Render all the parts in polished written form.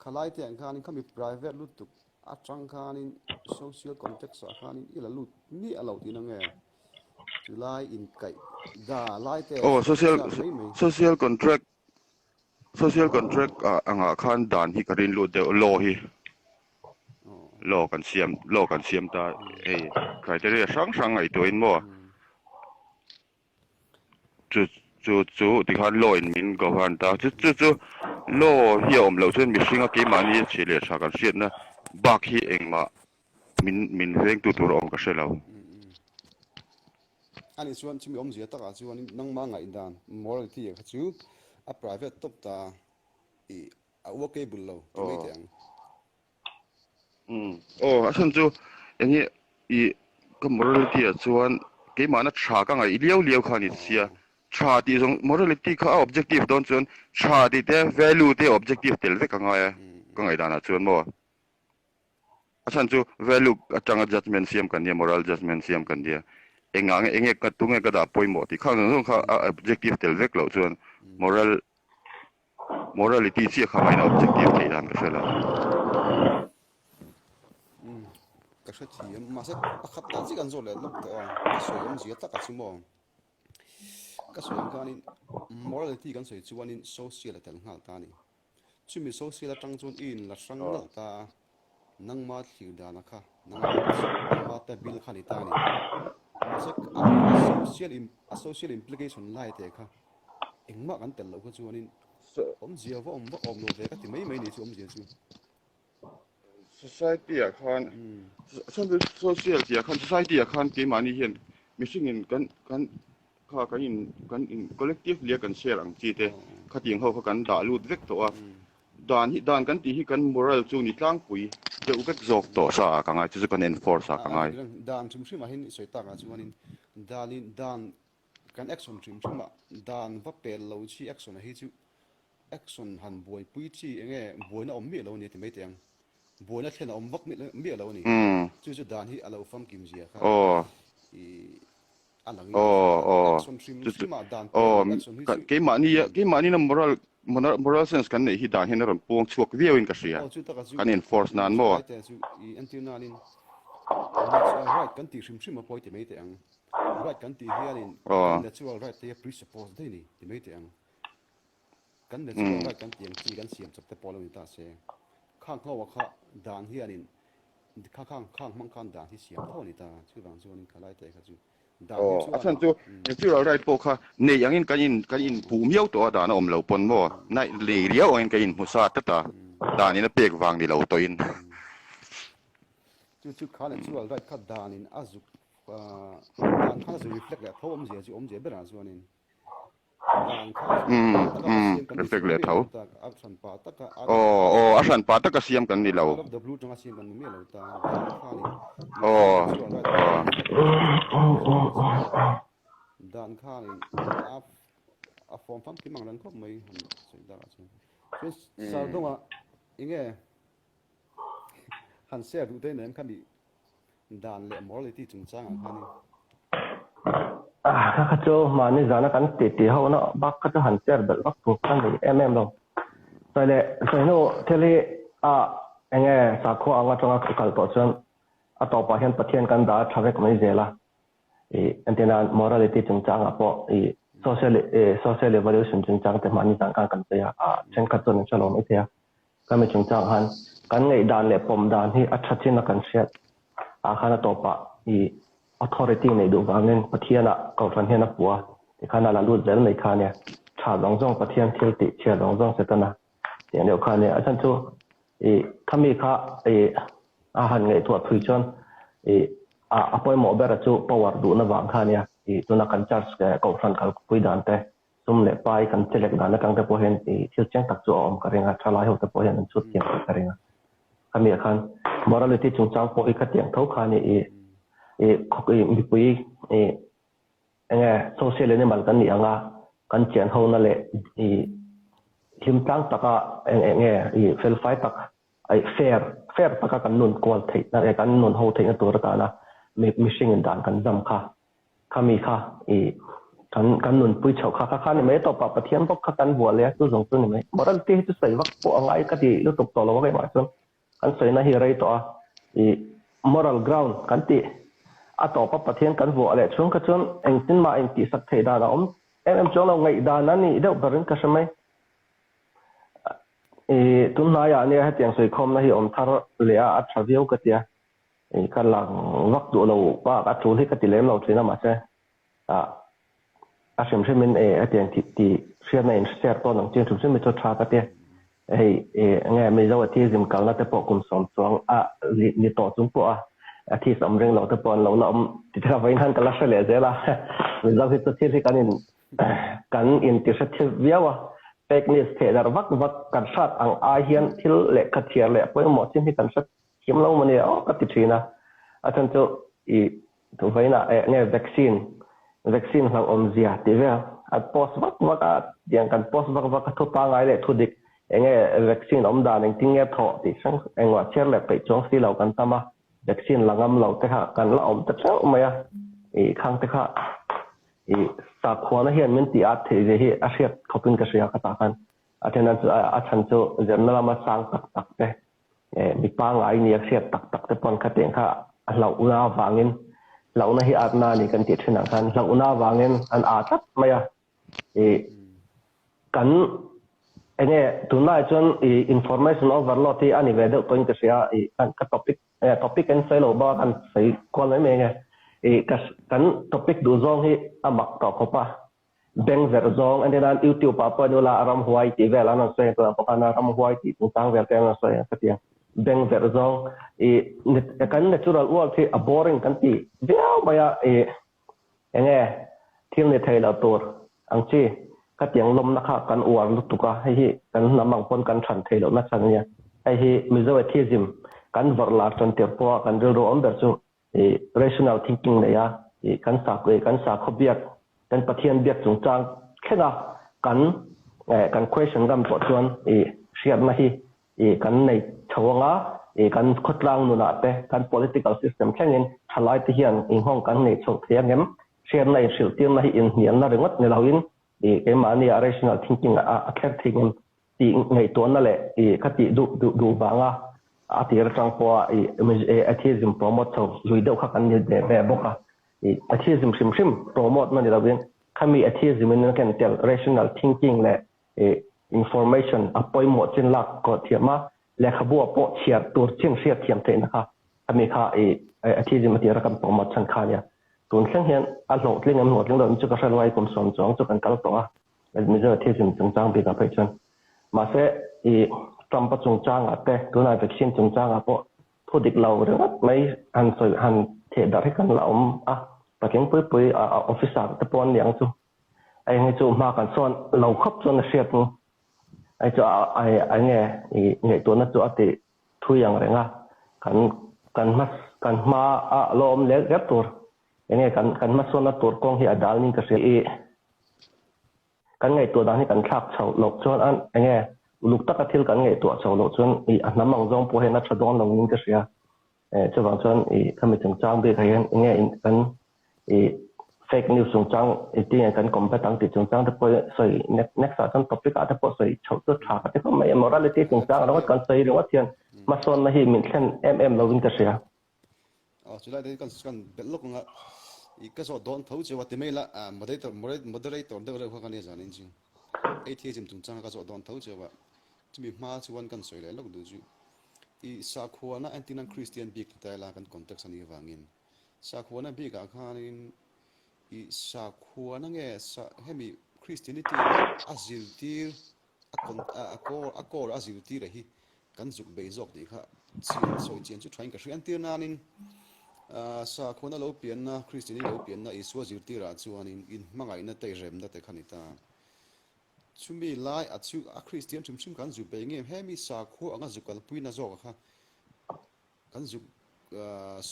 ขลายแต่งคานี่เขามี private ลุตุกอาจังคานี่ social context คานี่อีละลุนี่อะไรที่นั่งไงจุลายอินไก่ด่าลายแต่ social contract anga khan dan hi karin lu de law hi law kan siam ta criteria sang ai to in mo chu ti khan law in min govern ta chu law hi om lo chen mi singa ke mani chile sa kan siat na bak hi engma min veng tu tur om ka selo ani chuan chumi om zia taka chuan nang ma ngai dan morality kha chu a private top ta a workable lo mai tiang asan chu engi I ka morality a chuan ke mana tha ka ngai liau kha ni sia tha ti jong morality kha objective don chuan tha ti te value te objective tel ve ka ngai dana chuan mo asan chu value atanga judgment siam kan dia moral judgment siam kan dia enge ka tunge ka da poimo ti kha ngong kha objective tel vek lo chuan morality chi kha mai na objective te dan ka sela ka sha chi ma se khat ta chi kan zo le lok ta ka so om zia ta ka chi mo ka so kan in morality kan so chuan in social tel ngal ta ni chumi social tang chun in la sang na ta nang ma thil da na kha nang ma ta bil khani ta ni a social implication lai te kha engma kan tel lo kha chuan in om zia wa om lo ve ka ti mai ni chu om zia chu society a khan social ti a khan society a khan ke mani hian missing in kan in collective lia kan share ang chi te khating ho kan da lut vek to a dan kan ti hi kan moral chu ni tlang pui te u vek zok to sa ka ngai chu kan enforce ka ngai dan chum shima hin soi ta ka chuan in dan kan action chum chuma dan va pel lo chi action hi chu action han boi pui chi enge boi na om mi lo ni ti mai tiang boi na thlen om vak mi lo ni chu dan hi alo fam kim zia kha action chum dan ke mani na moral sense kan nei hi dan hin ron pong chuak viewin ka sia kan enforce nan mo until nanin right kan ti shim a point mai tiang right kan ti hianin natural right te presuppose dei ni ti mai tiang kan natural right kan tiang chi kan siam chap te polo ni ta se khang khaw kha dan hianin khang mang kan dan hi siam tho ni ta chu bang chu ni khalai te kha chu asan chu natural right po kha nei angin kan in pu miau to da na om lo pon mo nai le ria o en kan in musa ta dan in a pek wang ni lo to in chu kha natural right kha dan in azuk dan kha zu reflect la thom je chu om je bera chu anin dan kha reflect le thau action pa ta ka asan pa ta ka siam kan ni lo the blue tanga siam kan mi lo ta kha ni dan kha ni a form fam ki mang ran khop mai soi da chu sa donga inge han se du de nem kan ni dan le morality chungchang a khani ka cho mani zana kan te ho na bak ka han ser dal bak pu kan ni lo sai no tele enge sa kho anga changa kal to chan a to pa hian pathian kan da thave ko mai zela antena morality chungchang a po social evolution chungchang te mani tang kan te chen ka chon chalo mai te ka me chungchang han kan ngai dan le pom dan hi a thachin na kan siat a khana to pa authority nei du wangen pathiana ko fan hena puwa te khana la lu zel nei khane tha longjong pathian thil ti che longjong setana te ne khane achan chu khami kha a han ngai thua thui chon apoi mo bera chu power du na wang khane tuna kan charge ko fan kal pui dan te sum le pai kan select dan kang te po hen thil chang tak chu om karenga thala ho te po hen chu tiang karenga khami khan morality chungchang po ikatiang thau khane khoi mi pui enge social animal kan ni anga kan chen ho na le him tang taka enge fel fight tak ai fair taka kan nun kwal thei na kan nun ho thei na tur ta na mishing in dan kan jam kha khami kha กันนุนปุยเฉาข้านี่ไม่ต่อปะประเทียนพวกกันบัวเลยตัวสองตัวนี่ไม่มอรัลที่จะใส่วักปวงไงก็ดีลูกตกต่อเราไว้มาจนกันใส่นะเฮไรต่อมอรัลกราวน์กันตีต่อปะประเทียนกันบัวเลยช่วงก็จนเองจินมาเองตีสักเทดานะเอ็มจงเราไงดานั่นนี่เดี๋ยวบริเวณก็ใช่ไหมตุนนายเนี่ยให้เตียงสวยคมนะที่ทาร์เลียอัตราวิวก็เตียกันหลังวักดูเราว่าอัตราที่ก็ติเล่มเราใช่ไหมมาใช่อาเช่นมันให้เตียงที่เชื่อในเสียตัวหนังจีนถูกใช่ไหมตัวชาก็เตียไงไม่รู้ว่าที่จิมกันแล้วแต่ปกลุ่มสองสองนี่ต่อจุ่มปัวที่สำเร็จเราแต่ปอนเราติดกับไว้ท่านกันละเฉลี่ยเสียละไม่รู้ที่ตัวที่กันอินติสติวิวfake newsเทดารวักกันชัดอังอาเฮียนที่เล็กขัดเชียร์เล็กเพื่อหมดสิ่งที่กันชัดเขียนลงมาเนี่ยก็ติดชีนะอาจารย์จะถูกไว้นะเนี่ยวัคซีนทางอมเสียที่ว่าโพสต์วักอย่างกันโพสต์วักทุกปางไงเลยทุกดิกเนี่ยวัคซีนอมดานึงทิ้งเงี้ยถอดที่ช่างว่าเชื่อเล็กไปจงสีเหล่ากันตามาวัคซีนหลังอมเหล่าแต่ค่ะกันละอมแต่เช้าไม่ข้างแต่ค่ะสักคนนั้นเห็นมันตีอัดที่จะเห็นอาเซียนเขาเป็นกษัตริย์กันตากันอาจารย์นั้นอาจารย์จะเดินมามาสร้างตักเลยมีปางไอ้เนี่ยเสียตักแต่ปนขัดเองค่ะเราอุณาวางินเราในที่อาณานี่กันติดที่หนังกันเราอุณาวางินอันอาจัดไม่กันเนี่ยตุนไล่จนinformation overload ที่อันนี้เวเดอร์เป็นกษัตริย์กันก็topic กันใส่โลบ้ากันใส่คนไม่เมย์ไงกันtopik du zong hi amak to khopa beng ver zong and then youtube apa dola aram huai ti vela na se to pakana aram huai ti tang ver te na se katia beng ver zong kan natural world thi a boring kan ti via baya enge thil ne thai la tor ang chi ka tiang lom na kha kan uar lu tuka hi kan namang pon kan than thai lo na chan ya hi Mizo Atheism kan varla ton te po kan ro om ber chu rational thinking เลยกันสาขบิดกันประเทียนบิดจงจางแค่ละกัน question กันปวดจวนเสียดมาที่กันในชาวงากันขดล่างนู่นน่ะแต่กัน political system แค่นี้ทลายที่เหียนห้องกันในชกเทียนเงี้ยเสียดในสิลเตียนมาที่อินเหียนน่าเรื่องวัดในเราอินไอ้มาเนี่ย rational thinking แค่ทิ้งที่ในตัวนั่นแหละคติดูบางอาทิตย์จังพอatheism promote ลุยเดียวขันเนี่ยแบบบอกatheism ชิม promote มันเดี๋ยวเราเรียนถ้ามี atheism มันกันเดี๋ยว rational thinking และ information ปอยหมดจินลักก็เทียมมาและขบวนโปเชียร์ตัวเชียงเชียร์เทียมเทนะคะถ้ามีค่าatheism มันเดี๋ยวเรากัน promote ชันค่าเนี่ยตัวเชียงเห็นอันหลงเรื่องเงินหมดเรื่องเราจะกระชันไว้ผมสอนจุกันกันตัวมีเรื่อง atheism จังๆปีกับไปจนมาเสจำปะจงจ้างแต่ตัวนายวัคซีนจงจ้างเพราะทุดิกเราเรื่องไม่หันเทดให้กันเราปะเก่งปุ้ยออฟฟิศตะปอนอย่างจู่ไอ้เงี้ยจู่มากันส่วนเราครบจนเสียดไอ้จู่ไอ้เงี้ยตัวนั้นจู่ติทุยอย่างไรง่ะกันมาลมเล็กเล็บตัวไอ้เงี้ยกันมาส่วนตัวกองที่อดาลนี่ก็เสียกันไงตัวนั้นที่กันทักเฉาหลบจนไอ้เงี้ยลูกตะกัดที่กันไงตัวเฉาหลบจนน้ำมันจงพอเห็นนัดชดอนลงนี่ก็เสียจะบางส่วนถ้าไม่ถึงจ้างไปใครเห็นไงกันfake news จงจังที่กันคอมเพลตังติดจงจังแต่พอใส่ next ตอน topic แต่พอใส่เฉาตัวฉากแต่ก็ไม่ morality จงจังแล้วก็การใส่เรื่องว่าเทียนมาส่วนมาให้มีแค่ เราวิ่งก็เสียจุดแรกที่กันเป็นลูกงะอีกก็สอดโดนเขาจะว่าที่ไม่ละmoderator เรื่องพวกนี้จานินจริงไอ้ที่จงจังก็สอดโดนเขาจะว่าจะมีมาชวนกันสวยเลยลูกดูจูอีสักคนน่ะ anti non Christian บิ๊กแต่ละกัน context นี้ว่างินสักคนน่ะบิ๊กอาคารินอีสักคนนั่งให้มี Christianity อาซิลตีอากออาซิลตีเลยกันจุกเบย์จอกดีค่ะเชียนโซเชียนจุดทางกับเชียนตีนั่นนี่สักคนน่ะเราเปลี่ยนนะ Christianity เราเปลี่ยนนะอีสวาซิลตีราชวานินอินมังไงน่ะเตยเร็มน่ะเตยขันิตาชุมีไล่ชูคริสเตียนชุมกันจุกเบย์เงี้ยให้มีสักคนอ่ะจุกกันปุยน่ะจอกค่ะกันจุก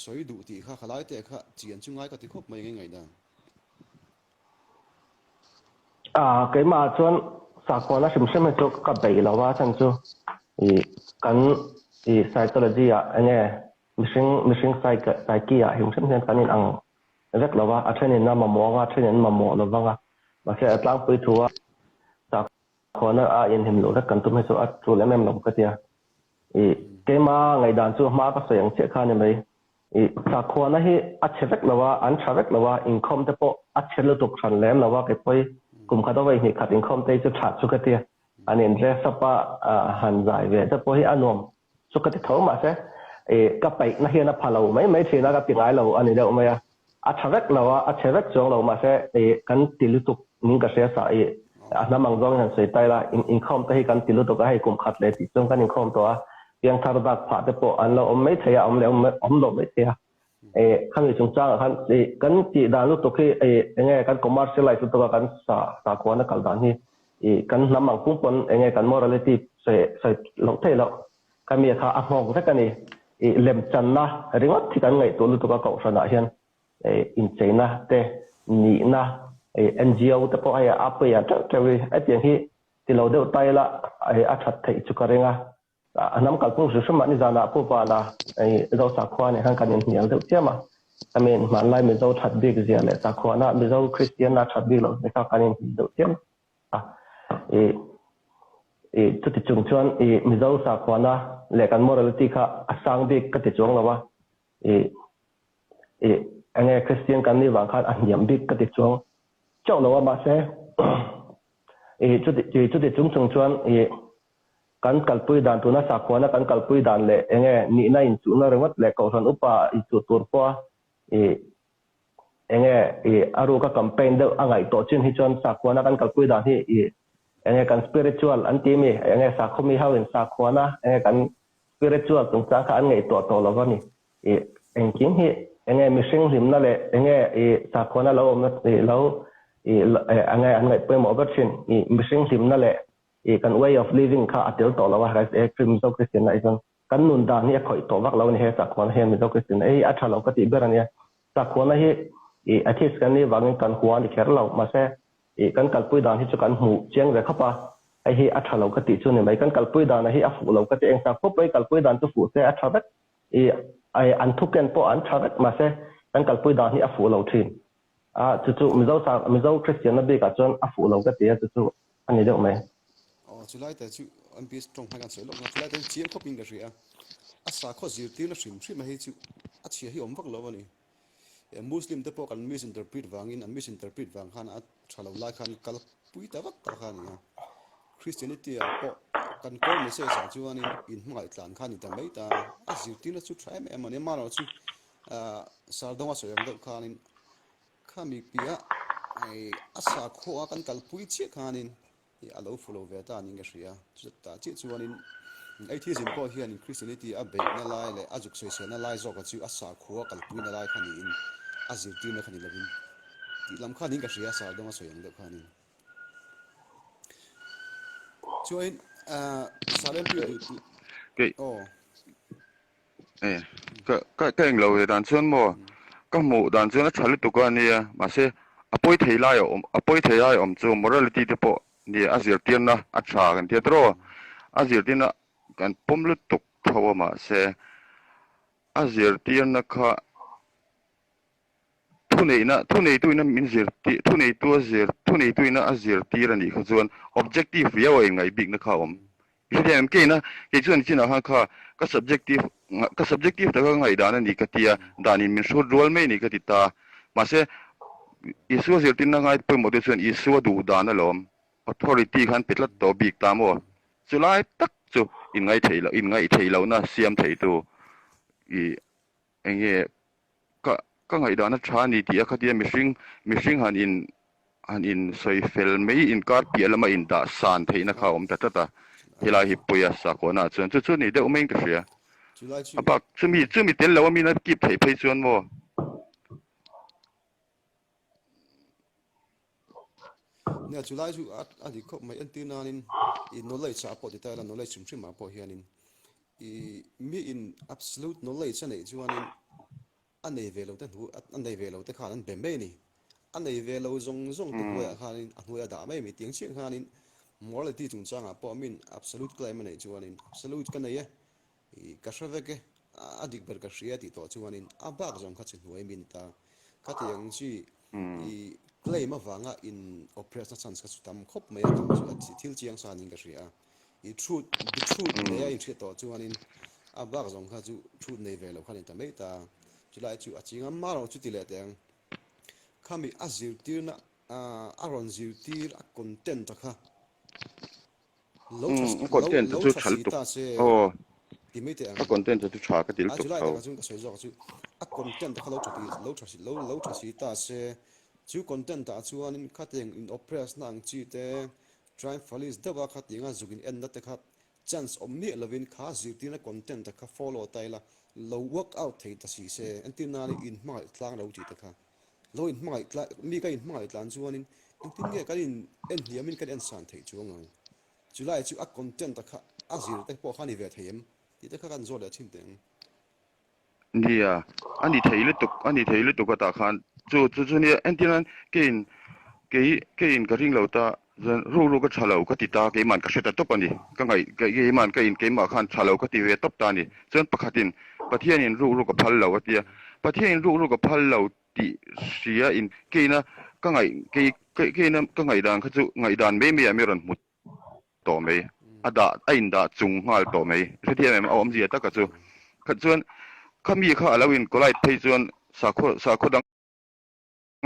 สวยดูดีค่ะขลายแต่ค่ะเจียนจุงไงก็ที่ครบไม่ไงนะcái mà chọn xã hội nó xem mà cho các bạn làว่าฉันจะกันpsychology anh nghe mission psyche เห็นxemกันนี่อังเรียกlàว่าอันนี้น่ามามองว่าอันนี้มาหมอหรือว่า mà sẽ tăng bơi thua sa khoa nó in hình lỗ rất cần tụi mình số trụ lên em lòng cái tia cái mà ngày đàn chú mà có sử dụng chiếc khăn này mấy sa khoa nó hi achevek lawa an chavek lawa income te po achelu tuk khan lem lawa ke poi kum khado vai ni khat income te chu that chu ka tia an in dress apa han zai ve te po hi anom chu ka te tho ma se ka pai na hi na phalo mai thina ka pingai lo ani deuh mai a chavek lawa achevek chong lo ma se kan tilu tuk ning ka se sa na mang zong han sei tai la income te hi kan tilu tuk ai kum khat le ti chong kan income to yang thar dak pha te po an lo mai thaya om le om lo mai thaya khang ni chung chang khan kan ti da lu to khi enge kan commercialize to kan sa ko na kal dan hi kan namang pung pon enge kan morality se lo thei lo kan mi kha a hong ta kan ni lem chan na ringot thi kan ngai to lu to ka ko sa na hian in china te ni na ngo te po ai a pe ya ta we a tiang hi ti lo de tai la a that thei chu ka renga nam kal pung su ma ni zana pu pa la do sa khwa ni han kan ni hial de tia ma I mean man lai mi zo that big zia le sa khwa na mi zo christian na that big lo ne ka kan ni de tia tu ti chung chuan mi zo sa khwa na le kan morality kha asang big ka ti chong lawa ange christian kan ni wang khan an yam big ka ti chong chong lawa ma se tu ti chung chuan kan kalpui dan tu na sa khwa na kan kalpui dan le enge ni na in chu na rewat le ko ran upa I chu tur po enge aru ka campaign de angai to chin hi chon sa khwa na kan kalpui dan hi enge kan spiritual an ti mi enge sa khomi hawin sa khwa na enge kan spiritual tung cha kha an ngai to lo ni engking hi enge mishing him na le enge sa khwa na lo na lo angai an ngai pe mo version mishing him na le kan way of living kha atel to lawa ha Mizo Christian na isang kan nun da ni khoi to wak law ni he sa khon he Mizo Christian a tha law ka ti berania sa khon hi atheist kan ni wang kan huan ni kher law ma se kan kalpui dan hi chu kan hu cheng re khapa ai hi a tha law ka ti chu ni mai kan kalpui dan hi a fu law ka ti eng sa pho pai kalpui dan chu fu se a tha bek ai an thu ken po an tha bek ma se kan kalpui dan hi a fu law thin chu Mizo Christian na be ka chon a fu law ka ti chu ani deuh mai July ta chu an pi strong hakan sei lo na July ta chiam khoping ka ria a sa kho zir ti na shrim ma hi chu a chia hi om vak lo ani muslim te po kan misinterpret wangin an misinterpret wang khan a thalo lai khan kal pui ta vak ta khan ya christianity a po kan ko me se sa chu ani in ngai tlan khan ni ta mai ta a zir ti na chu try me mane ma ro chu sal dong a so yam do khan in khami pia ai a sa kho a kan kal pui che khan in alo follow ve ta ning ga ria ta chi chuanin atheism po hian in christianity a be na lai le ajuk soi se na lai zo ka chu a sa khuwa kalpui na lai khani in azir ti na khani lovin ti lam kha ning ga ria sa dong a soyang de khani chuain salem pi du ke oh ka eng lo dan chuan mo ka mu dan chuan a thali tu ka ania ma se apoi thei lai om chu morality te po ni azir tian na a tha kan tia tro azir tin na kan pomlu tuk thawa ma se azir tian na kha thunei tu na min zir ti thunei tu na azir ti rani kha chuan objective yaw ngai big na kha om hiam ke na ke chuan china ha kha ka subjective ta ngai dan ni ka tia danin min shur rol mai ni ka ti ta ma se isu zir tin na ngai pe mo de chuan isu du dan alom authority khan pitlat to big ta mo chulai tak chu in ngai thei lo na siam thei tu enge ka ngai da na tha ni ti a khatia mishing han in soi fel mei in kar pi alama in da san thei na kha om ta ta hila hi puya sa ko na chu ni de umeng ta ria July chu apa chumi tel lo mi na kip thei phei chuan mo ne July chu a di khop mai antinanin in knowledge a po ti ta la knowledge chim ma po hianin mi in absolute knowledge nei chuanin anei velo te hu anei velo te khan an bem be ni anei velo zong te hoya khanin a hoya da mai mi tiang chiang khanin morality chung changa po min absolute claim nei chuanin absolute ka nei ka shaveke adik ber ka shria ti to chuanin a bak zong kha chin huai min ta ka tiang chi claim avanga in oppress na chance ka sutam khop mai tam chu thil chiang san in ka ria I truth the truth ne in threat to chuanin a bak zong kha chu truth nei ve lo khanin ta mai ta chulai chu achinga maro chu ti le teng khami azir tir na aron zir tir a content ta kha content lo chu tha chal si tu ta se oh ti mai teng content chu cha ka til a tu chulai khau ta chung ka soi zo chu a content ta kha lo tha si ta se chu content ta chuanin khateng in oppress na ang chi te trying falis dawa khatinga zugin en na te khat chance om mi lovin kha zirtina content ta kha follow taila lo work out thei ta si se antinali in mai tlang lo chi ta kha lo in mai tla mi ka in mai tlan chuanin intin nge ka in en hiamin ka en san thei chuang ang chulai chu a content ta kha azir te po khani ve theim ti ta kha kan zo le chin teng dia ani theile tu ka ta khan chu ni antinan kein ka ring lo ta zan ru ka chalo ka ti ta ke man ka seta top ani ka ngai ke man ka in ke ma khan chalo ka ti ve top ta ni chen pakhatin pathian in ru ka phal lo atia pathian in ru ka phal lo ti sia in ke na ka ngai ke na ka ngai dan kha chu ngai dan me ron mut to me ada ain da chung ngal to me retia em om ji ta ka chu kha chuan khami kha alawin kolai thei chuan sakho dang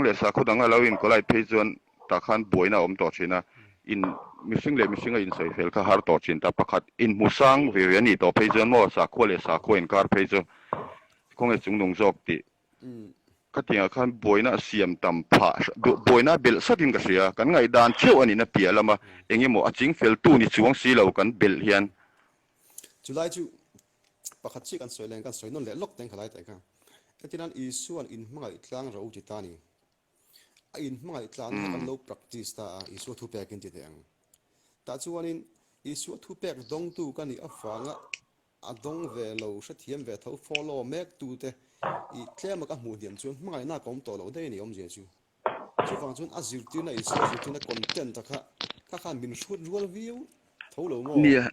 le sakho dang alawin kolai thei chuan ta khan boina om to china in missing in sai fel kha har to chin ta pakhat in musang ve ni to phei chuan mo sakho in kar phei chu kong e chung nong jok ti katinga khan boina siam tam pha boina bel satin ka sia kan ngai dan cheu ani na pia lama engemo aching fel tu ni chuang si lo kan bel hian chulai chu pakhat chi kan soi non le lok teng khalai ta kha etinan isuan in mai tlang ro ti ta ni a in mai tlang kan lo practice ta isu thu pek in ti teng ta chuanin isu thu pek dong tu kan ni afanga adong ve lo sha thiam ve tho follow mek tu te I tlem ka mu diam chu mai na kom to lo dei ni om je chu wang chun azir tu na isu azir tu na content ta kha min shut rual view tho lo mo nia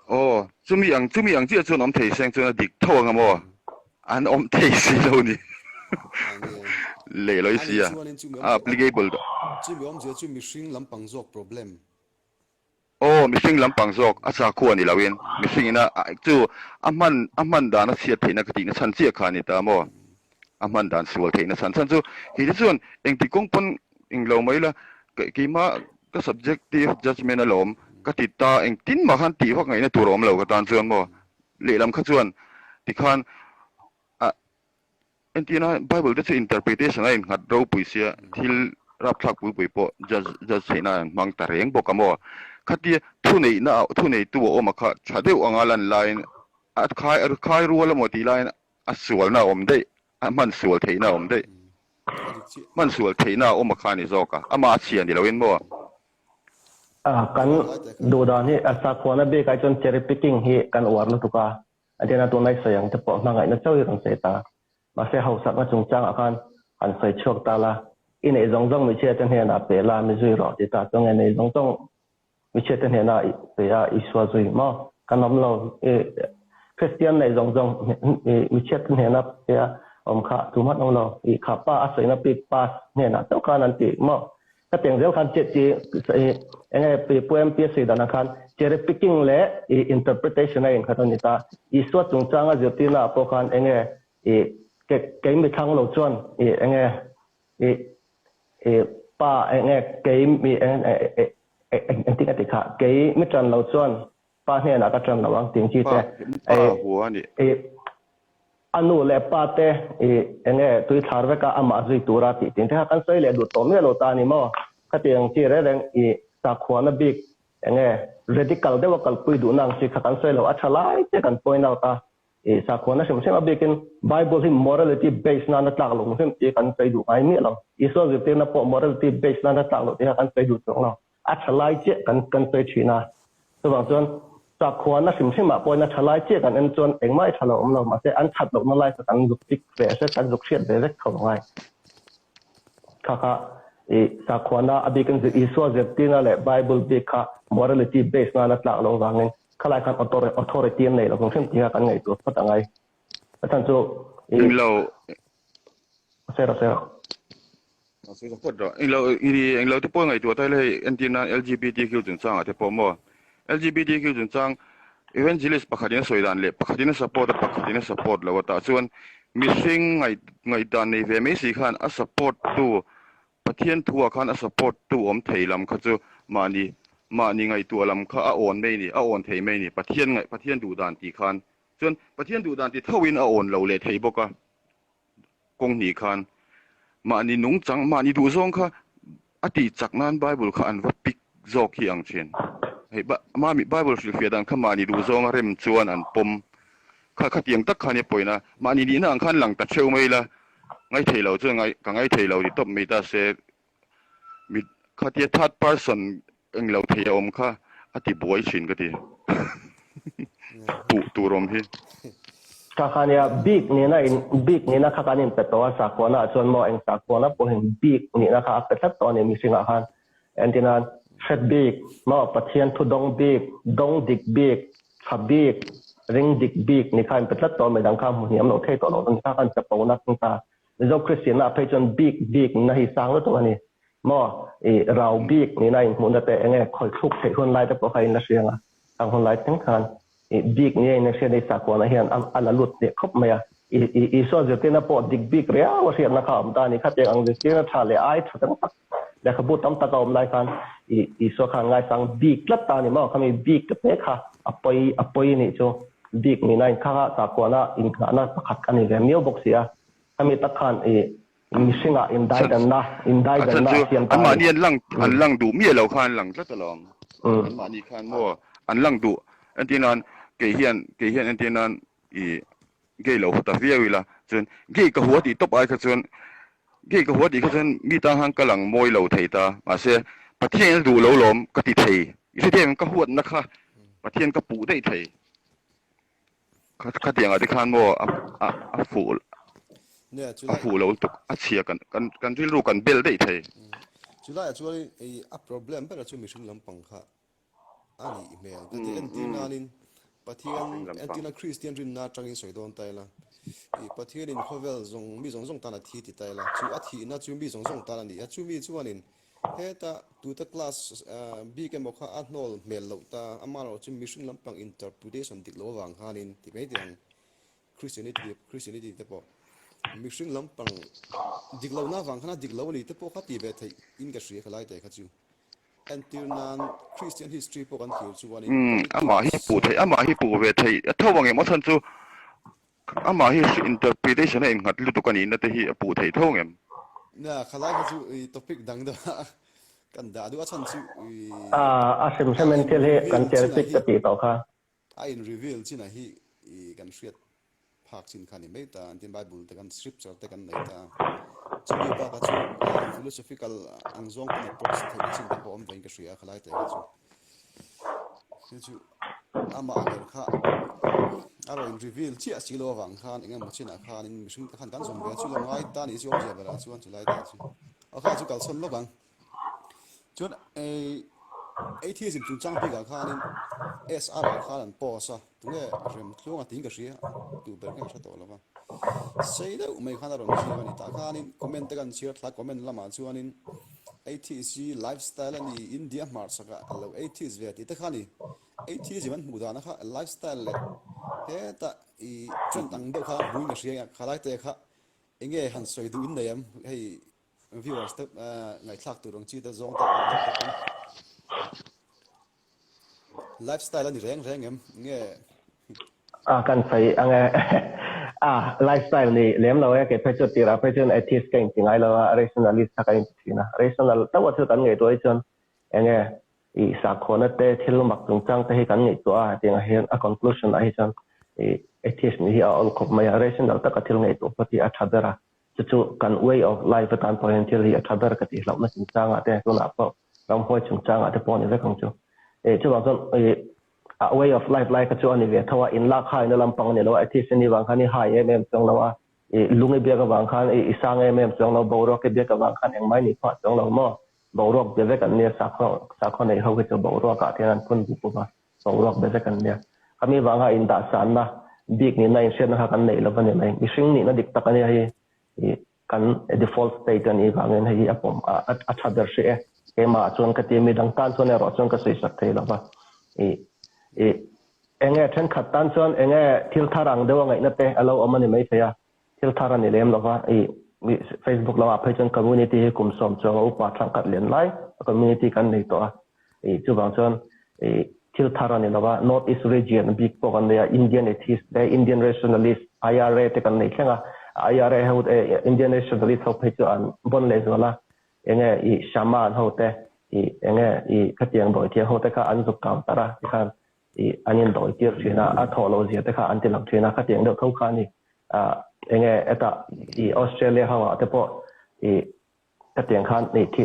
oh chumi ang chi chu nom thei seng chu na dik tho nga mo an om thei si lo ni le loi ani sia chuanin chu applicable mi om je chu mi hring lampang jok problem oh missing lampang jok acha khu ani lawin missing ina chu aman da na sia theina ka ti na chan chia kha ni ta mo aman dan sual theina chan chu hi ti chuan eng ti kong pon eng lo mai la ki ma ka subjective judgment alom ka ti ta eng tin ma khan ti hok ngai na turom lo ka tan chuan mo le lam kha chuan ti khan entina bible that's interpretation ai ngat ro puisia thil rap thak pui po just seina mang ta reng bokamo khati thu nei tu o ma kha chadeu angalan line at khai rual mo ti line asual na om dei man sual theina om dei adik chi man sual theina o ma khani zoka ama chian di loin mo kan do da ni asa khona be kai chon cherry picking hi kan war lu tuka adena to nai sayang te po ma ngai na chawi rang se ta ma se hausa ma chungchang akan an sai chok ta la in ei zong zong mi che ten he na pe la mi zui ro ti ta tong ei zong zong mi che ten he na pe ya iswa zui mo kan nom lo christian nei zong zong mi che ten he na pe ya om kha tu mat nong lo I kha pa a sai na pi pas ne na to kan an ti mo ta teng zel khan che ti enge pe poem pi se da na khan cherry picking le interpretation ai kha ni ta iswa chungchang a joti na po khan enge cái mi thăng lâu chuan nghe pa nghe cái mi anh tiếng cái khác cái mi trần lâu chuan pa nghe là cái trần lâu ang tiếng chi te anu le pa te nghe tôi thar ve ka ama zui tura ti tiếng thế kan sai le du to me lo ta ni mo ka tiếng chi re reng sa khwana big nghe radical de wa kal pui du nang chi kan sai lo achalai te kan point out ta sa khona sem sem abekin bible hi morality based na tlak lo sem ti kan sai du ai mi lo iso ge na po morality based na tlak lo ti kan sai du tong lo a thalai che kan sai china so bang chon sa khona sem sem ma po na thalai che kan en chon eng mai thalo om lo ma se an that lo na lai kan juk tik ve se kan juk siat ve vek khong ngai kha sa khona abekin iso ge ti na le bible be kha morality based na tlak lo wang khalai kan authority nei lo kong sem ti kan ngai tu patangai atan chu lo sero สุดๆเองเราที่ป้องไอ้ตัวไทยเลยอันที่นั้น LGBTQ จุดจ้างอ่ะที่ป้องมั่ว LGBTQ จุดจ้าง evangelist ปักขัดนี่สวยดันเลยปักขัดนี่ support แล้วว่าแต่ส่วน missing ไงดันในเวไม่สิขันอ่ะ support ตัวประเทศทัวร์ขันอ่ะ support ตัวไทยลำเขาจะมานี่ไงตัวลำเขาอ่อนไม่นี่อ่อนไทยไม่นี่ประเทศดูดันตีขันส่วนประเทศดูดันที่ทวินอ่อนเราเลยไทยบอกว่ากงหนีขันมานี่นุ่งจังมานี่ดูซองค่ะอดีตจากนั้นไบเบิลค่ะอันว่าปิกจอกที่อังเชนเฮ้ยมามีไบเบิลสิลเฟียดังค่ะมานี่ดูซองเริ่มชวนอันปมค่ะเตียงตักค่ะเนี่ยป่วยนะมานี่นั่งขันหลังตัดเชลไม่ละไงเทเราจะไงกังไงเทเราที่ตบไม่ได้เสียมีค่ะที่ทัด person เองเราเทียมค่ะอดีตบวยชินก็ดีตูรมที่kakanya big ni na kakanin peto sakona chon mo eng sakona po hin big ni na ka petat to ni missing ahan entina set big mo pathian thu dong dik big kha big ring dik big ni khan petat to me dang kham hiam no thei to no tan kan chapo na ta zo christian na pe chon big na hi sang lo to ani mo rau big ni na in mun te enge khoi thuk thei hon lai te po khai na sianga ang hon lai teng khan big ni ne se dei sakona hian ala lut te khop maya I so je te na po dik big ria wa sia na kham ta ni khat ang je na tha le ai tha tak le khabut tam ta kaum lai kan I so khan ngai sang big lat ta ni ma khami big te pe kha apoi ni cho big ni nai kha sakona in kha na pakhat kan ni le mio box ya khami ta khan mi singa in dai dan na siam ta ma ni an lang du mi lo khan lang tla talom ma ni khan mo an lang du an tin an ke hian an tin an ge lo ta viela chun ge ka huati top ai kha chun ge ka huati kha chun mi ta hang ka lang moi lo thei ta ma se pathian du lo lom ka ti thei ise tem ka huat na kha pathian ka pu dei thei kha tiang a ti khan mo a fuเนี่ยจุ a fu lo tuk a chia kan ri ru kan bel dei thei จุดแรกจุดไอ้ problem เป็นอะไรจุดมีสิ่งลำปังค่ะอันนี้อีเมลแต่ที่อันที่นั่นนี่ประเทศอันที่นั่นคริสเตียนรินนาจังอินสวยโดนตายละอีประเทศนี่เขาเวลมีส่งตาหน้าที่ติดตายละจุดอาทิตย์น่าจุดมีส่งตาหน้าที่จุดมีจุดนี่เฮ้แต่ตัวตะคลาสบีกันบอกว่าอันโนลเมลเราแต่อามาเราจุดมีสิ่งลำปัง interpretation ติดระหว่างฮานินที่ไม่ได้ยังคริสเตียนิตี้แต่พอมีสิ่งลำปังดิกเราหน้าฟังขนาดดิกเรานี่แต่พอขัดตีเวทอินกับเสียขลายแต่ขัดจูอันที่นั้น Christian history พวกกันเขียวจูวันนี้อามาฮิปูไทยอามาฮิปูเวทไทยถ้าว่าไงมาทันจูอามาฮิ interpretation เองหัดลุตุกันนี่นั่นแต่ฮิปูไทยเท่าไงน่ะขลายขัดจูtopic ดังเด้อกันด่าดูว่าทันจูเซมเมนเทลกันเจอติดกติต่อค่ะไอ้ reveal ที่ไหนฮีกันเสียดภาคสินค้านี่ไม่แต่อันที่ Bible แต่กัน scripture แต่กันไหนแต่จะมีปากจู philosophical อังซองเป็น approach ที่เป็นสิ่งที่ผมเป็นกระเสียขลายแต่กันจูอามาเงินค่ะอะไร reveal ที่สิโลวังค่ะเองมันชินะค่ะนี่มีสิ่งขั้นตอนสมบูรณ์จูลงไว้ตานี่จูเจ็บแล้วจูอันจูไล่แต่จูเอาค่ะจูกัลสมลบังจูAtheism จุดจังปีกับข้านี่ SR ข้านั่นปอสะตรงนี้เรื่องช่วงอาทิตย์ก็เสียดูเบอร์แค่ชัดตัวแล้วว่าเสียแล้วไม่ข้าเราเชื่อวันนี้ตาข้านี่คอมเมนต์กันเชื่อทักคอมเมนต์ละมาชัวนี่ Atheism ไลฟ์สไตล์นี่อินเดียมาร์สก็เรา Atheism เวทีแต่ข้านี่ Atheism มันหูดานะข้าไลฟ์สไตล์เลยเฮ้แต่อีจนตั้งเดียวข้าบุญก็เสียข้าไล่แต่ข้าเองหันสวยดูอินเดียมให้วิวส์ไงทักตัวตรงจีแต่จงแต่ไลฟ์สไตล์นี่แรงเงี้ยกันใส่ไงไลฟ์สไตล์นี่เลี้ยงเราเก็บไปจุดที่เราไปจนเอทิสกันจริงไงเราrationalist สักอย่างที่นะ rational แต่ว่าที่กันไงตัวจนไงอีสักคนเตะที่เรามักจงจังแต่ให้กันไงตัวที่ไงเห็น conclusion ไอ้จนเอทิสนี่เอาครบมา rational แต่ก็ที่ไงตัวพอที่อัฐบราจู่ๆกัน way of life การพอเห็นที่อัฐบราก็ที่เราไม่จงจังแต่ตัวนับก็เราพอจงจังแต่พอนี่เรื่องของจู่จู่ว่าจนway of life ไลฟ์ก็จู่อันนี้เวทว่าอินลักให้ในลำพังเนี่ยเราไอ้ที่สิ่งนี้บางครั้งนี่หายเอ็มจงเราว่าลุงไอ้เบี้ยกับบางครั้งไอ้สร้างเอ็มจงเราบวรก็เบี้ยกับบางครั้งอย่างไม่นี่พอจงเราหม้อบวรเบี้ยกันเนี่ยสักคนในเขาก็จะบวรก็ที่นั่นคนบุปผาบวรเบี้ยกันเนี่ยเขามีบางครั้งอินดัชสันนะบิ๊กนี่ในเช่นนะครับกันไหนแล้ววันนี้ไหนมีสิ่งนี้นะดิบตะกันเนี่ยให้ kan default state ani wangin hei apom a thadar she ke ma chuan ka ti mi dang tan chuan ro chuan ka sei sak thei lawa e enge then khat tan chuan enge thil tharang dewa ngai na te alo amani mai theya thil tharani lem lawa Facebook lawa phai chuan community kum som chuan upa thang kat len lai community kan nei to chu wang chuan thil tharani lawa north east region big po kan ya Indian atheist the Indian rationalist IRA te kan nei thenga IRA ho Indian nationalist ho phai chu an bon le zola enge shaman ho te enge khatiang doi thia ho te kha an zuk kam tara khan anin doi tir thina a tholo zia te kha an tilang thina khatiang do thau kha ni enge eta Australia ho te po khatiang khan ni thi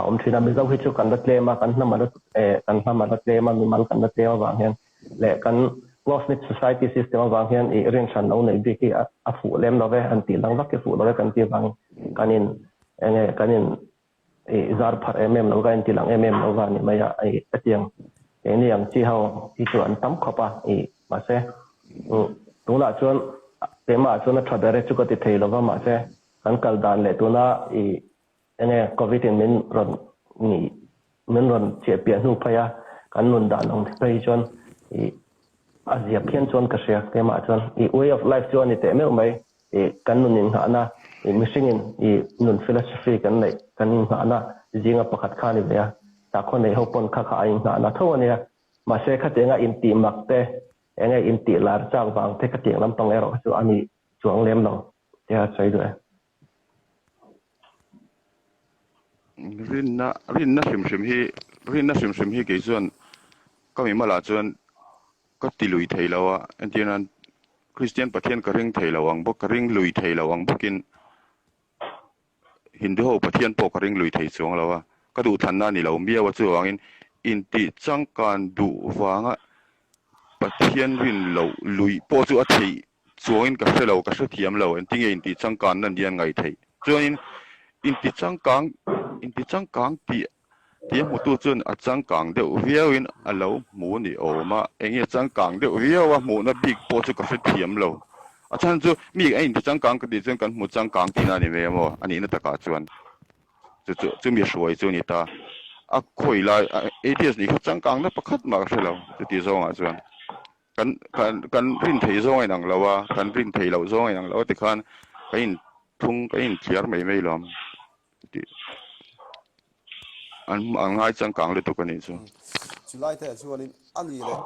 om thina mi zo hi chu kan lat le ma kan na ma lat le ma mi mal kan lat le wa hen le kan close knit society system wang hian ring san no nei bi ki a fu lem lo ve an ti lang vak ke fu lo ve kan ti wang kanin zar phar lo ga an ti lang lo ga ni maya atiang ni yang chi ho ti chuan tam khopa ma se tu la chuan te ma chuan a thadare chu ko ti thei lo ma se kan kal dan le tu na covid min ron che pia nu phaya kan nun dan ong thei chuan Asia phian chuan ka share ke ma chuan way of life chuan ni te me mai kan nun in ha na missing in nun philosophy kan nei kan in ha na jinga pakhat kha ni ya ta khon nei ho pon kha in ha na tho ne ma se kha te nga in ti mak te enga in ti lar chang wang te ka tiang lam pang ero chu ani chuang lem lo ya chai do rin na sim hi ke chuan ka mi mala chuanก็ติลุยไทยแล้วอ่ะอันที่นั้นคริสเตียนประเทศก็เร่งไทยแล้ววังพวกก็เร่งลุยไทยแล้ววังพวกกินฮินดูประเทศพวกก็เร่งลุยไทยสวงแล้วอ่ะก็ดูทันนั่นนี่เราเมียว่าจะวังอินติจังการดูฟังอ่ะประเทศรินเราลุยพอจะไทยสวงก็เสเราก็เสถียมเราอันที่อินติจังการนั่นยังไงไทยส่วนอินติจังการที่มุตุจนอาจังกังเดียวเวียวินอาเราหมูนี่โอมาเองจังกังเดียวเวียว่าหมูน่ะบิ๊กโปจุก็เทียมเราอาจารย์จูมีไอ้ที่จังกังก็ดีจังกันหมูจังกังที่นั่นนี่เว้ยมั้งอันนี้น่ะตะกาจวนจะมีสวยจวนนี่ตาคุยละATSนี่เขาจังกังน่ะประคัดมาก็ใช่เราจะตีซองจวนกันรินไทยซองไอ้นังเราว่ากันรินไทยเราซองไอ้นังเราแต่คันกันทุ่งกันเขียร์ไม่ล้อมอันง่ายจังกังเลยตัวกันนี่ซูจุไลแต่ชวนอันนี้เลย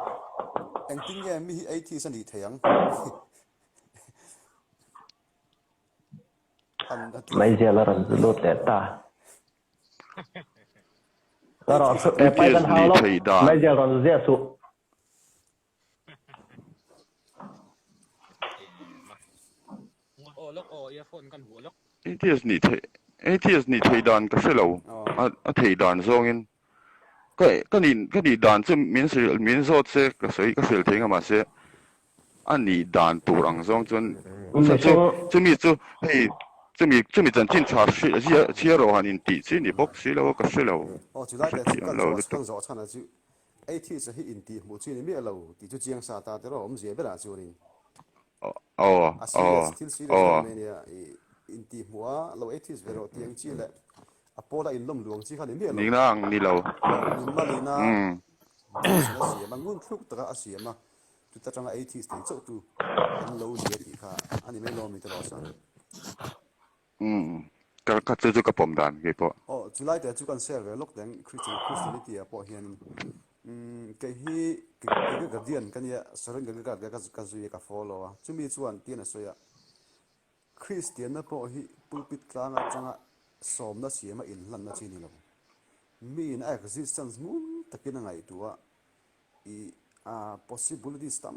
เอ็งติ้งแย่มีไอที่สนิทเถียงไม่เจอแล้วรันลุดเลยตาแล้วเราไปกันหาเราไม่เจอรันเสียสุโอ้ล็อกโอ้ยฝนกันหัวล็อกATSนี่ไทยดานก็ใช่เราไทยดานซองอินก็นี่ดานจะมีนโซเซก็ใช่ก็เสียทิ้งมาเสียอันนี้ดานตัวรังซองจนจะมีให้จะมีจันทินชาเชียร์เราหันอินตีสินี่บอกสิเราก็ใช่เราจุไลแต่ที่กันเราต้องรอชันนะจูไอที่จะให้อินตีหมดที่นี่ไม่เราที่จะเจียงซาตาแต่เราไม่เสียเวลาจูนี่ที่สิเนี่ยอินทีหัวเราเอทิสเวลาเตียงจีแหละอพอละอินลมหลวงจีขันนี่นี่นั่งนี่เรานี่มาลีน่าเสียมันงุ่นทุกตระเสียมาจุดตะจังเอทิสที่เจ้าตัวอันเราเสียที่ค่ะอันนี้ไม่รอมีตลอดสันก็จะกับผมดันกี่ปอจุไลแต่จุกันเสียเลยลูกแดงคริสเตียนพอเฮียนcái hi cái điện cái này sau đó cái gì cái follow chú mi chuan tiền là sao Christian na po hi pulpit tlang at sanga som na siya ma inlan na chini lo mi in existence mun takin nga ituwa possibilities tam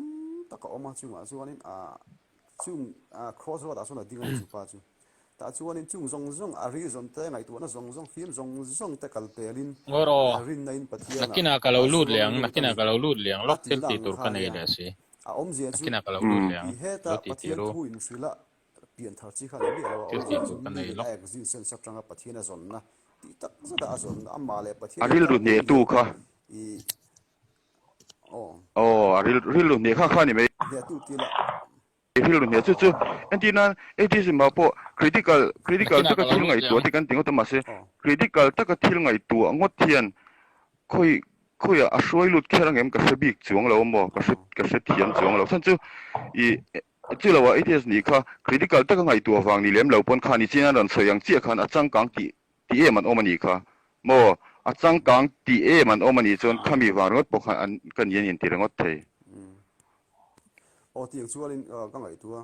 taka oma chunga chuanin chung cross road asuna dinga chu pa chu ta chuanin chung zong reason te ngai tu na zong phim zong te kalpelin rin na in pathian nakina kalau lut liang lok tem ti tur kan nei da si om zia chu nakina kalau lut liang heta pathian thu in sila pian thar chi kha le lo kan nei lok existence sap changa pathian zon na ti tak zada zon amma le pathian aril ru ne tu kha aril ru ne kha ni me ne tu ti la thil ne chu antina atheism ma po critical ta ka thil ngai tu ti kan tingo tama se critical ta ka thil ngai tu ngot thian khoi a shroi lut kherang em ka sabik chuang lo mo ka se thian chuang lo san chu I chu lo atheism ni kha critical ta ka ngai tu awang ni lem lo pon kha ni china ran soyang chi khan achang kang ti e man omani kha mo achang kang ti e man omani chon khami warot pokha an kan yen in tirangot thei o tiang chualin ka ngai tua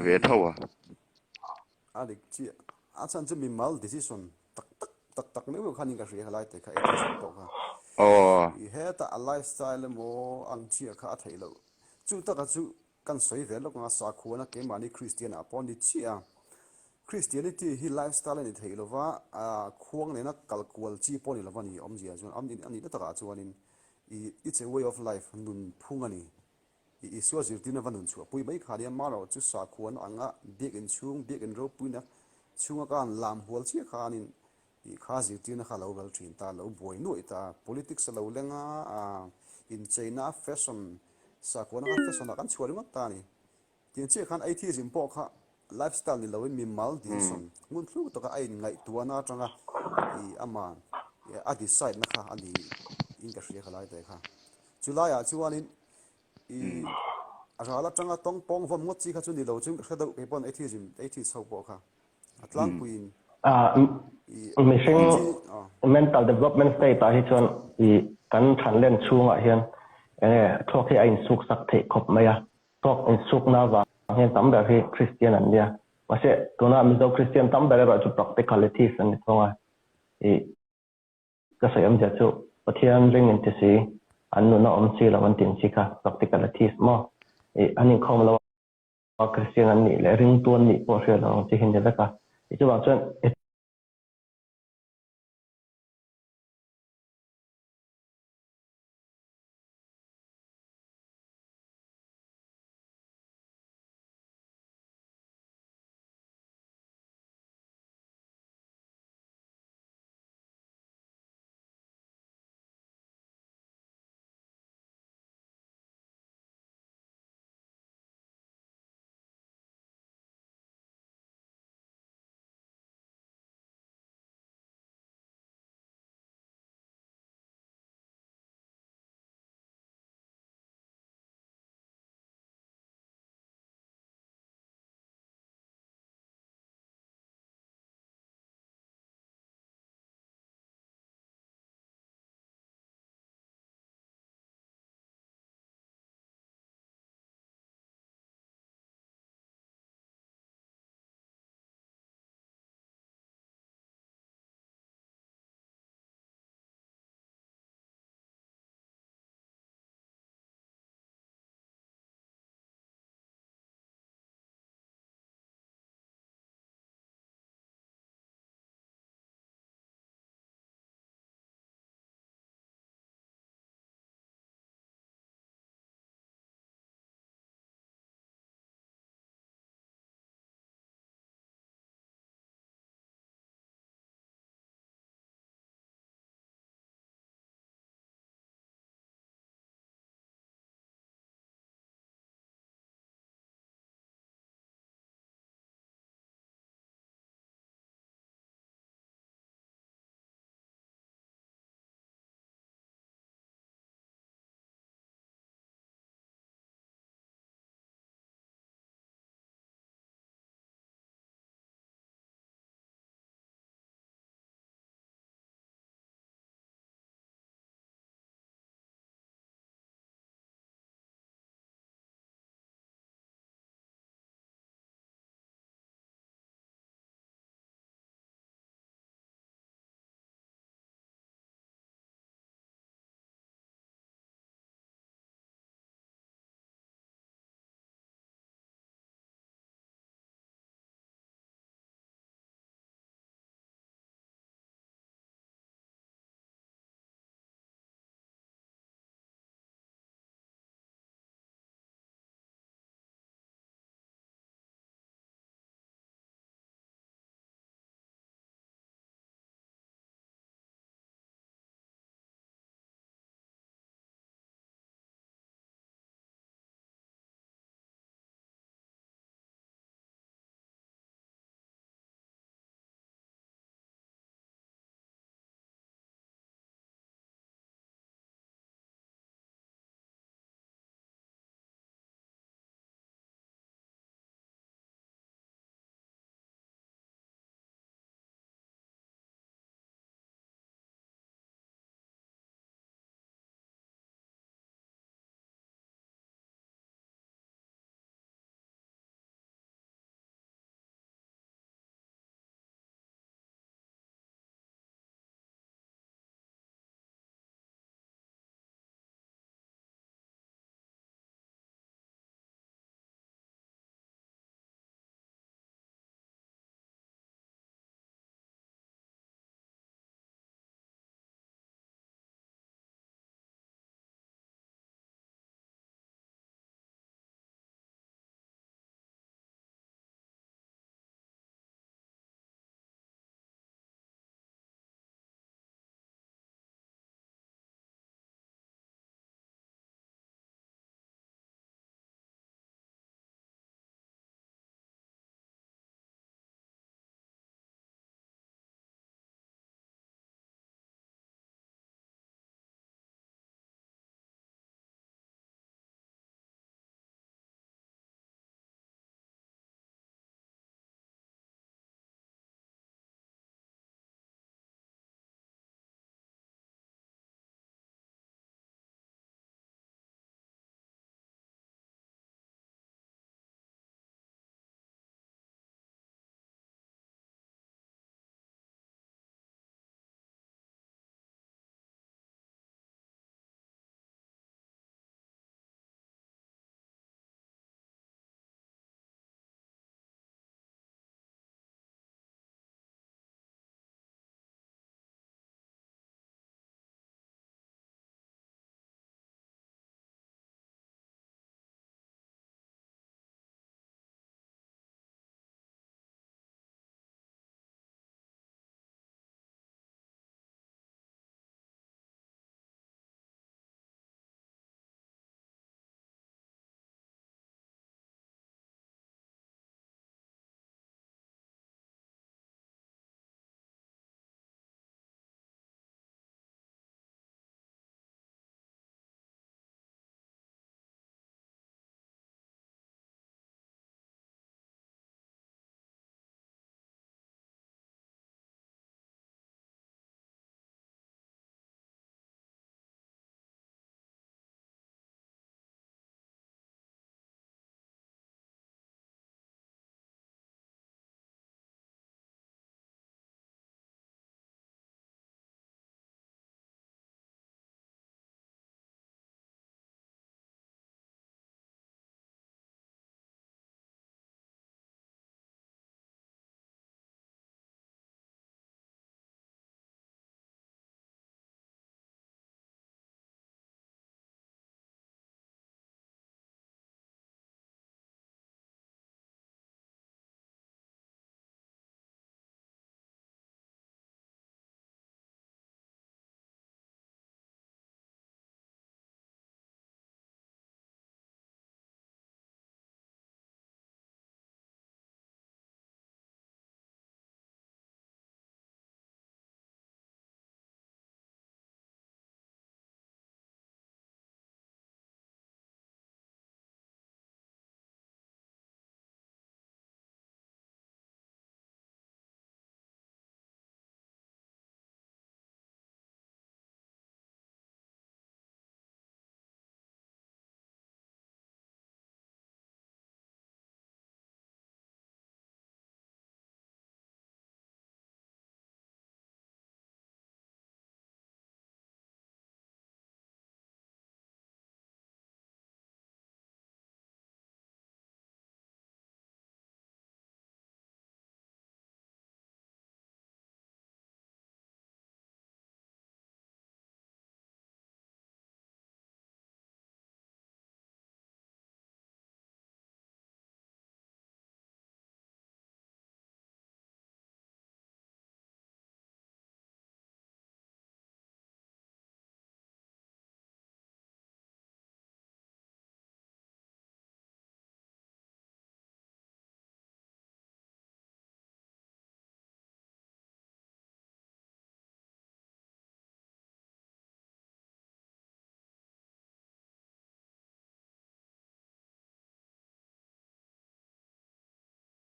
ve thawa adik chi achan chu mi mal decision tak ne khan ka ri halai te kha atheism to kha I had a lifestyle mo ang chi kha thailo chu ta ka chu kan soi ve lo nga sa khu na ke mani christian upon the chia Christianity hi lifestyle ni thailo wa khuang ne na kalkual chi poni lo wani om jia chun ani ta ka chuanin it's a way of life nun phungani I so zirtina vanun chu pui mai khania maro chu sa khuan anga big in chung big in ro puina chunga kan lam hol chi khanin I kha zirtina kha lo gal thin ta lo boi no ita politics lo lenga in China fashion sa khuan ka fashion kan chuari ma ta ni tin che khan atheism po kha lifestyle ni lawin mi mal din son ngun thlu to ka ai ngai tuana tanga I ama a decide na kha ani in ka shria khalai te kha July a chuanin I arala tanga tong pong vom ngot chi kha chu ni lo chung khado ke pon atheism so po kha atlang puin mission mental development state ta hi chon I kan than len chunga hian thok hi ain suk sak the khop maya thok in suk na wa hian tam da hi christian an dia wase tuna mizo christian tam da ra chu practicalities an thonga ka sayam ja chu pathian ring in tisi annu na om si la wan tin si kha practicalities mo anin khom lo christian an ni le ring tuan ni po hre lo chi hin ja ka chu wang chuan